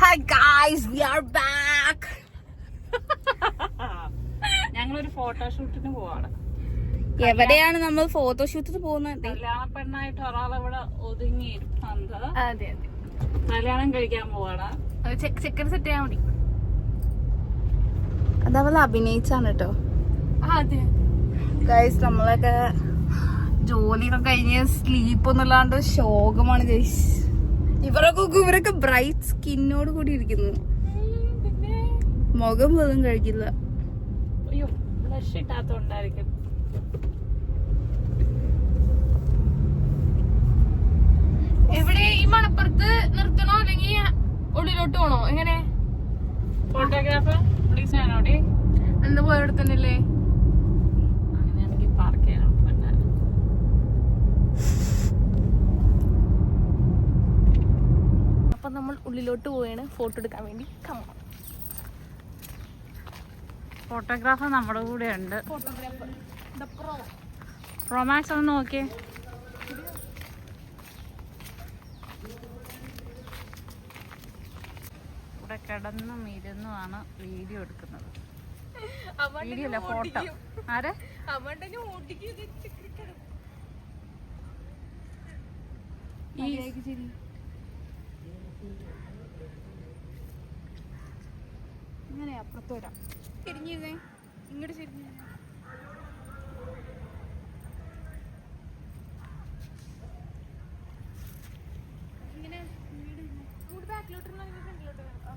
Hi guys, we are back. ഞങ്ങളൊരു ഫോട്ടോഷൂട്ടിന് പോവാണ്. എവിടെയാണ് നമ്മൾ ഫോട്ടോഷൂട്ടിന് പോകുന്നത്? കല്യാണ പെണ്ണായിട്ട് ഒരാളിവിടെ ഒതുങ്ങിയിരിപ്പുണ്ട്. അതെ അതെ, കല്യാണം കഴിക്കാൻ പോവാണ്. ചെക്കൻ സെറ്റ് ചെയ്യാൻ മതി. അതവള് അഭിനയിച്ചാണ് കേട്ടോ. അതെ ഗൈസ്, നമ്മളൊക്കെ ജോലിയൊക്കെ കഴിഞ്ഞ് സ്ലീപ്പ് ഒന്നുമില്ലാണ്ട് ശോകമാണ് ഗൈസ്. ഇവരൊക്കെ ബ്രൈറ്റ് സ്കിന്നോട് കൂടി ഇരിക്കുന്നു. മുഖം പോലും കഴിക്കില്ല. അയ്യോ, ബ്ലഷ് ഇട്ടാത്തോണ്ടായിരിക്കും. എവിടെ ഈ മണപ്പുറത്ത് നിർത്തണോ അല്ലെങ്കിൽ ഉള്ളിലോട്ട് പോണോ? എങ്ങനെ? ഫോട്ടോഗ്രാഫർ പ്ലീസ് ഞാനോടെ എന്താ പോയവിടെ തന്നെയല്ലേ? അങ്ങനെയാണെങ്കിൽ പാർക്ക് ചെയ്യാൻ അപ്പൊ നമ്മൾ ഉള്ളിലോട്ട് പോയാണ് ഫോട്ടോ എടുക്കാൻ വേണ്ടി. ഫോട്ടോഗ്രാഫർ നമ്മുടെ കൂടെ ഉണ്ട്. ഫോട്ടോഗ്രാഫർ പ്രൊമാക്സ് ഒന്ന് നോക്കിയേ. ഇവിടെ കിടന്നും ഇരുന്നുമാണ് വീഡിയോ എടുക്കുന്നത്. വീഡിയോ അല്ല, ഫോട്ടോ. ആരെ? ഇങ്ങനെ അപ്പുറത്ത് വരാം. തിരിഞ്ഞിരുന്നേ, ഇങ്ങോട്ട് തിരിഞ്ഞു.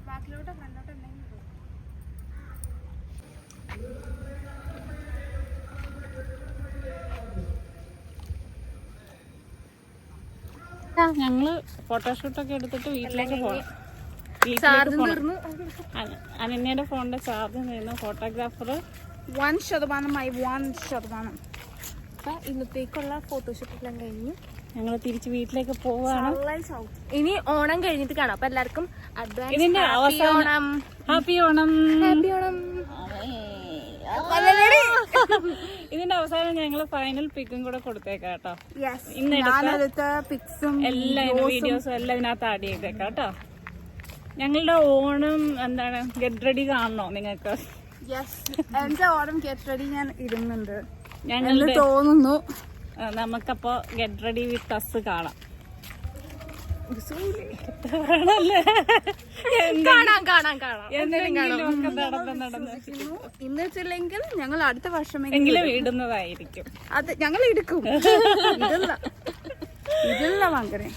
ബാക്കിലോട്ടോ ഫ്രണ്ടോട്ടോ ഉണ്ടെങ്കിൽ ഞങ്ങള് ഫോട്ടോഷൂട്ടൊക്കെ എടുത്തിട്ട് വീട്ടിലേക്ക് പോകാം. അനന്യയുടെ ഫോണിന്റെ ചാർജ് ചെയ്യുന്ന ഫോട്ടോഗ്രാഫർ 1%. ഇന്നത്തേക്കുള്ള ഫോട്ടോഷൂട്ട് എല്ലാം കഴിഞ്ഞു. ഞങ്ങൾ തിരിച്ച് വീട്ടിലേക്ക് പോവാണ്. ഇനി ഓണം കഴിഞ്ഞിട്ട് കാണാം. അപ്പൊ എല്ലാവർക്കും ഇതിന്റെ അവസാനം ഹാപ്പി ഓണം. ഇതിന്റെ അവസാനം ഞങ്ങള് ഫൈനൽ പിക്കും കൂടെ കൊടുത്തേക്കാം കേട്ടോ. ഇന്നെടുത്ത പിക്സും എല്ലാ വീഡിയോസും എല്ലാം ഇതിനകത്ത് ആഡ് ചെയ്തേക്കാം കേട്ടോ. ഞങ്ങളുടെ ഓണം എന്താണ് ഗെറ്റ് റെഡി കാണണോ നിങ്ങൾക്ക്? എന്റെ ഓണം ഗെറ്റ് റെഡി ഞാൻ ഇടുന്നുണ്ട്. ഞങ്ങളുടെ തോന്നുന്നു നമുക്കപ്പോ ഗെറ്റ് റെഡി വിത്ത് അസ് കാണാം. ഇന്ന് വെച്ചില്ലെങ്കിൽ ഞങ്ങൾ അടുത്ത വർഷം എങ്കിലും ഇടുന്നതായിരിക്കും. അത് ഞങ്ങൾ എടുക്കും. ഇതല്ല അങ്ങനെ.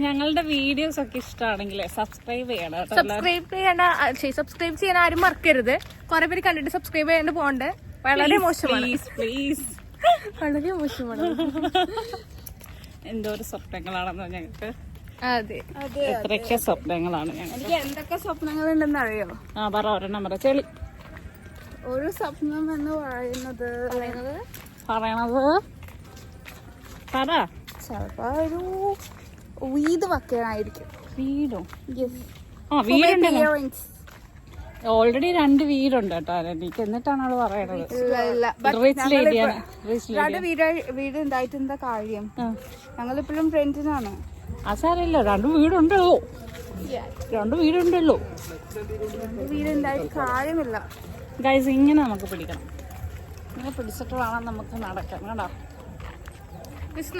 ഞങ്ങളുടെ വീഡിയോസ് ഒക്കെ ഇഷ്ടമാണെങ്കിൽ സബ്സ്ക്രൈബ് ചെയ്യണം. സബ്സ്ക്രൈബ് ചെയ്യാൻ ആരും മറക്കരുത്. കുറെ പേര് കണ്ടിട്ട് സബ്സ്ക്രൈബ് ചെയ്യാണ്ട് പോകണ്ടേ. വളരെ മോശമാണ്. പ്ലീസ് വളരെ മോശമാണ്. എന്തോ ഒരു സ്വപ്നങ്ങളാണെന്നോ ഞങ്ങൾക്ക്. അതെ, എത്രയൊക്കെ സ്വപ്നങ്ങളാണ് ഞങ്ങൾക്ക്. എനിക്ക് എന്തൊക്കെ സ്വപ്നങ്ങളുണ്ടെന്ന് അറിയോ? പറ, ഒരെണ്ണം പറ. ചെളി ഒരു സ്വപ്നം എന്ന് പറയുന്നത് പറ. ചിലപ്പോ ഒരു വീട് വെക്കാനായിരിക്കും. വീടോ? വീടുണ്ട്. ഓൾറെഡി 2 വീടുണ്ട് കേട്ടോ എനിക്ക്. എന്നിട്ടാണ് അവള് പറയണത് വീട് ഉണ്ടായിട്ട് എന്താ കാര്യം? ഞങ്ങളിപ്പോഴും ഫ്രണ്ട്സിനാണ്. സാരമില്ല, 2 വീടുണ്ടല്ലോ. 2 വീടുണ്ടല്ലോ. വീടുണ്ടായിട്ട് കാര്യമില്ല. ഗൈസ്, ഇങ്ങനെ നമുക്ക് പിടിക്കണം. ഇങ്ങനെ പിടിച്ചിട്ട് വേണം നമുക്ക് നടക്കാൻ കേട്ടോ.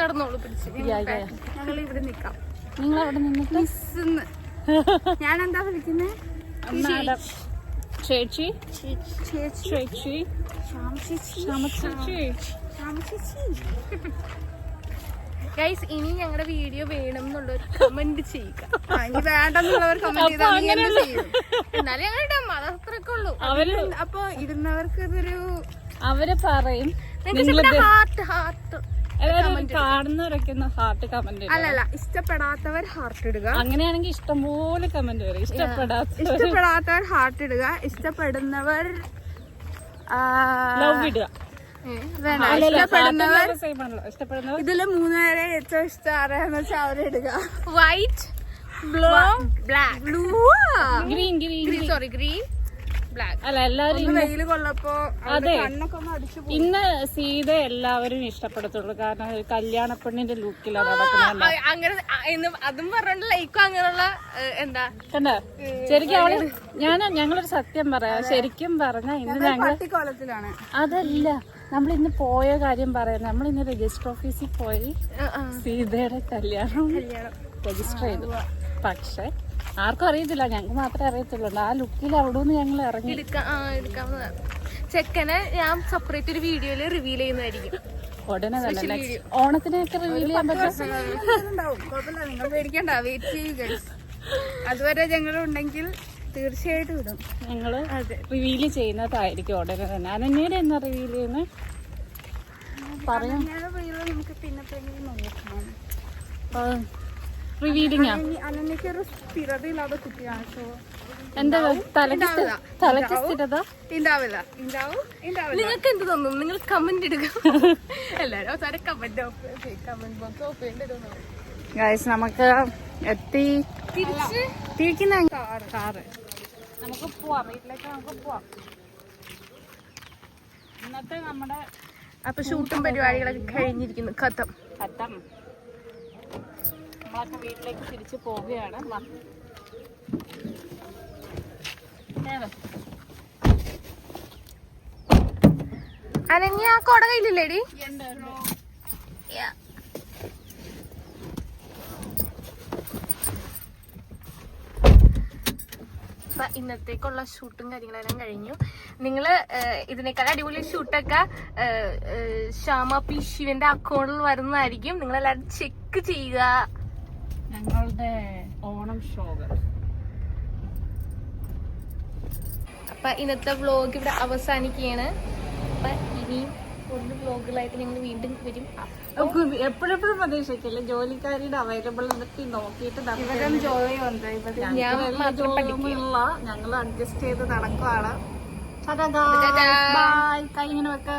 നടന്നോളൂ പിടിച്ച്. ഞങ്ങൾ ഇവിടെ നിക്കാം. നിങ്ങൾ അവിടെ നിന്നിട്ട് ഞാൻ എന്താ വിളിക്കുന്നേ? ചേച്ചി. ഗൈസ്, ഇനി ഞങ്ങളുടെ വീഡിയോ വേണം എന്നുള്ളൊരു കമന്റ് ചെയ്യുക. വേണ്ടെന്നുള്ളവർ കമന്റ് ചെയ്യും. എന്നാലും ഞങ്ങൾ ഇടാം. അത് അത്രയൊക്കെ ഉള്ളൂ. അപ്പൊ ഇരുന്നവർക്ക് ഇതൊരു അവര് പറയും ഹാർട്ട് കാണുന്നവരൊക്കെ ഹാർട്ട് കമന്റ്. അല്ലല്ല, ഇഷ്ടപ്പെടാത്തവർ ഹാർട്ട് ഇടുക. അങ്ങനെയാണെങ്കിൽ ഇഷ്ടംപോലെ കമന്റ് വരും. ഇഷ്ടപ്പെടാത്തവർ ഹാർട്ട് ഇടുക. ഇഷ്ടപ്പെടുന്നവർ ലവ് ഇടുക. ഇഷ്ടപ്പെടുന്നവർ ഇതില് 3 പേരെ ഏറ്റവും ഇഷ്ടം ആരാന്ന് വെച്ചാൽ അവരിടുക. White, blue, black, green, sorry green, black. അല്ല എല്ലാരും വെയില് കൊള്ളപ്പോ അതെ കണ്ണൊക്കെ ഒന്ന് അടിച്ചു ഇന്ന് സീത എല്ലാവരും ഇഷ്ടപ്പെടത്തുള്ളൂ. കാരണം ഒരു കല്യാണപ്പെണ്ണിന്റെ ലുക്കിലാണ് നടക്കുന്നത്. അങ്ങനെ അതും പറഞ്ഞോണ്ട് ലൈക്കും അങ്ങനെയുള്ള എന്താ കണ്ട ശരിക്കും അവള് ഞങ്ങളൊരു സത്യം പറയാം. ശരിക്കും പറഞ്ഞ ഇന്ന് ഞങ്ങൾ കോലത്തിലാണ്. അതല്ല നമ്മൾ ഇന്ന് പോയ കാര്യം പറയാം. നമ്മൾ ഇന്ന് രജിസ്റ്റർ ഓഫീസിൽ പോയി സീതയുടെ കല്യാണം രജിസ്റ്റർ ചെയ്തു. പക്ഷെ ആർക്കും അറിയത്തില്ല, ഞങ്ങൾക്ക് മാത്രമേ അറിയത്തുള്ളൂ. ആ ലുക്കിൽ അവിടെ നിന്ന് ഞങ്ങൾ ഇറങ്ങി. എടുക്കാവുന്നതാണ്. ചെക്കനെ ഞാൻ സെപ്പറേറ്റ് ഒരു വീഡിയോയില് റിവീൽ ചെയ്യുന്നതായിരിക്കും ഉടനെ തന്നെ ഓണത്തിനൊക്കെ റിവീൽ ചെയ്യാൻ പറ്റും. കുഴപ്പമില്ല, നിങ്ങൾ പേടിക്കണ്ട, വെയിറ്റ് ചെയ്യുക. അതുവരെ ഞങ്ങളുണ്ടെങ്കിൽ തീർച്ചയായിട്ടും ഇടും. ഞങ്ങള് റിവീൽ ചെയ്യുന്നതായിരിക്കും ഉടനെ തന്നെ. അനന്യയുടെ എന്നാ റിവീൽ ചെയ്യുന്നത് പറയാം. നമുക്ക് പിന്നെ നോക്കണം. റിവീലിംഗ് അനന്യക്ക് ഒരു സ്ഥിരതയില്ലാതെ കുട്ടിയാണ്. സോ എന്താ തലക്ക് സ്ഥിരത ഉണ്ടാവില്ല. നിങ്ങൾക്ക് എന്ത് തോന്നുന്നു? നിങ്ങൾ കമന്റ് ഇടുക. എല്ലാരും അവസാനം കമന്റ് ബോക്സ് ഓഫ് ചെയ്യേണ്ടി. ഗൈസ് നമുക്ക് തിരിക്കുന്ന കാറ് നമുക്ക് പോവാം. വീട്ടിലേക്ക് നമുക്ക് പോവാം. ഇന്നത്തെ നമ്മുടെ അപ്പൊ ഷൂട്ടും പരിപാടികളൊക്കെ കഴിഞ്ഞിരിക്കുന്നു. കഥം നമ്മളൊക്കെ വീട്ടിലേക്ക് തിരിച്ചു പോവുകയാണ്. അനന്യ കൊട കയ്യിലില്ലേടി? അപ്പൊ ഇന്നത്തേക്കുള്ള ഷൂട്ടും കാര്യങ്ങളെല്ലാം കഴിഞ്ഞു. നിങ്ങള് ഇതിനേക്കാൾ അടിപൊളി ഷൂട്ടൊക്കെ ശ്യാമ പി ശിവന്റെ അക്കൗണ്ടിൽ വരുന്നതായിരിക്കും. നിങ്ങളെല്ലാരും ചെക്ക് ചെയ്യുക. ഞങ്ങളുടെ ഓണം ഷോകൾ. അപ്പൊ ഇന്നത്തെ വ്ലോഗ് ഇവിടെ അവസാനിക്കുകയാണ്. അപ്പൊ ഇനിയും ഒരു വ്ലോഗുകളായിട്ട് ഞങ്ങൾ വീണ്ടും വരും. എപ്പോഴെപ്പോഴും പ്രതീക്ഷിക്കില്ല. ജോലിക്കാരിയുടെ അവൈലബിലിറ്റി നോക്കിയിട്ട് ഞങ്ങൾ അഡ്ജസ്റ്റ് ചെയ്ത് നടക്കുവാണ്. കൈ ഇങ്ങനെ വെക്ക.